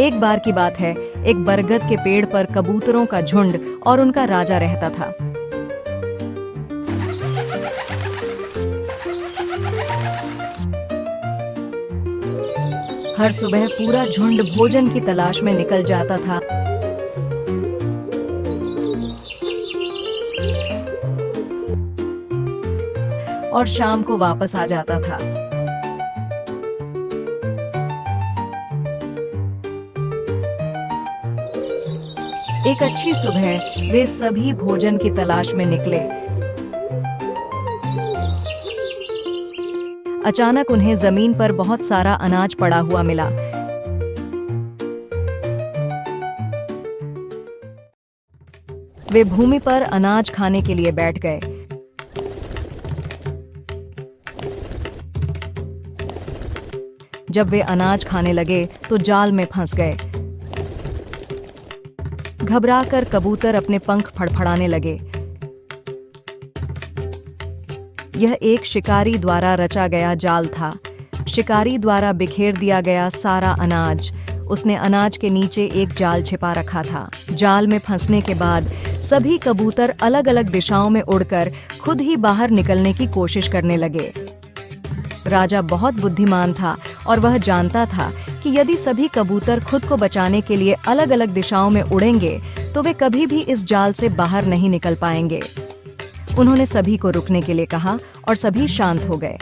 एक बार की बात है, एक बरगद के पेड़ पर कबूतरों का झुंड और उनका राजा रहता था। हर सुबह पूरा झुंड भोजन की तलाश में निकल जाता था। और शाम को वापस आ जाता था। एक अच्छी सुबह वे सभी भोजन की तलाश में निकले। अचानक उन्हें जमीन पर बहुत सारा अनाज पड़ा हुआ मिला। वे भूमि पर अनाज खाने के लिए बैठ गए। जब वे अनाज खाने लगे तो जाल में फंस गए। घबराकर कबूतर अपने पंख फड़फड़ाने लगे। यह एक शिकारी द्वारा रचा गया जाल था। शिकारी द्वारा बिखेर दिया गया सारा अनाज। उसने अनाज के नीचे एक जाल छिपा रखा था। जाल में फंसने के बाद सभी कबूतर अलग अलग दिशाओं में उड़कर खुद ही बाहर निकलने की कोशिश करने लगे। राजा बहुत बुद्धिमान था और वह जानता था कि यदि सभी कबूतर खुद को बचाने के लिए अलग अलग दिशाओं में उड़ेंगे तो वे कभी भी इस जाल से बाहर नहीं निकल पाएंगे। उन्होंने सभी को रुकने के लिए कहा और सभी शांत हो गए।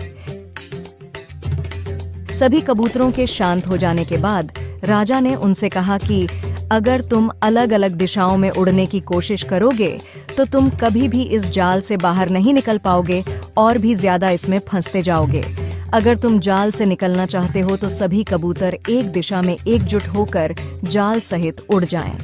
सभी कबूतरों के शांत हो जाने के बाद राजा ने उनसे कहा कि अगर तुम अलग अलग दिशाओं में उड़ने की कोशिश करोगे तो तुम कभी भी इस जाल से बाहर नहीं निकल पाओगे और भी ज्यादा इसमें फंसते जाओगे। अगर तुम जाल से निकलना चाहते हो तो सभी कबूतर एक दिशा में एकजुट होकर जाल सहित उड़ जाएं।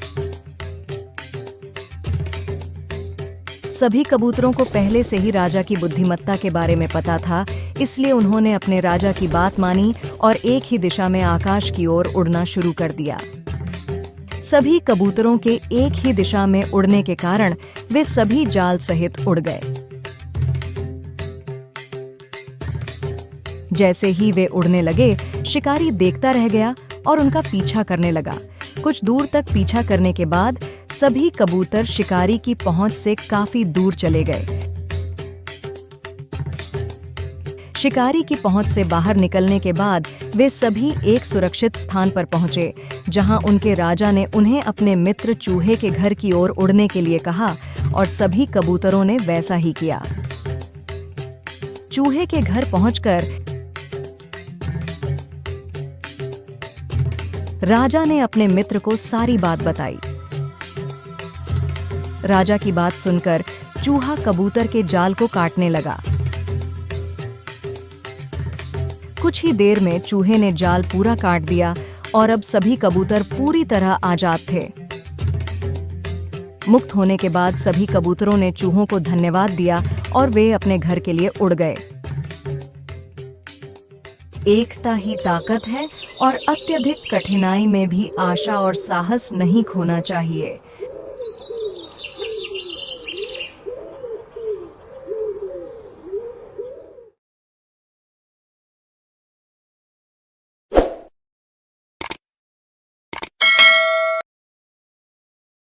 सभी कबूतरों को पहले से ही राजा की बुद्धिमत्ता के बारे में पता था, इसलिए उन्होंने अपने राजा की बात मानी और एक ही दिशा में आकाश की ओर उड़ना शुरू कर दिया। सभी कबूतरों के एक ही दिशा में उड़ने के कारण वे सभी जाल सहित उड़ गए। जैसे ही वे उड़ने लगे, शिकारी देखता रह गया और उनका पीछा करने लगा। कुछ दूर तक पीछा करने के बाद सभी कबूतर शिकारी की पहुंच से काफी दूर चले गए। शिकारी की पहुंच से बाहर निकलने के बाद वे सभी एक सुरक्षित स्थान पर पहुंचे, जहां उनके राजा ने उन्हें अपने मित्र चूहे के घर की ओर उड़ने के लिए कहा और सभी कबूतरों ने वैसा ही किया। चूहे के घर पहुंचकर राजा ने अपने मित्र को सारी बात बताई। राजा की बात सुनकर चूहा कबूतर के जाल को काटने लगा। कुछ ही देर में चूहे ने जाल पूरा काट दिया और अब सभी कबूतर पूरी तरह आजाद थे। मुक्त होने के बाद सभी कबूतरों ने चूहों को धन्यवाद दिया और वे अपने घर के लिए उड़ गए। एकता ही ताकत है और अत्यधिक कठिनाई में भी आशा और साहस नहीं खोना चाहिए।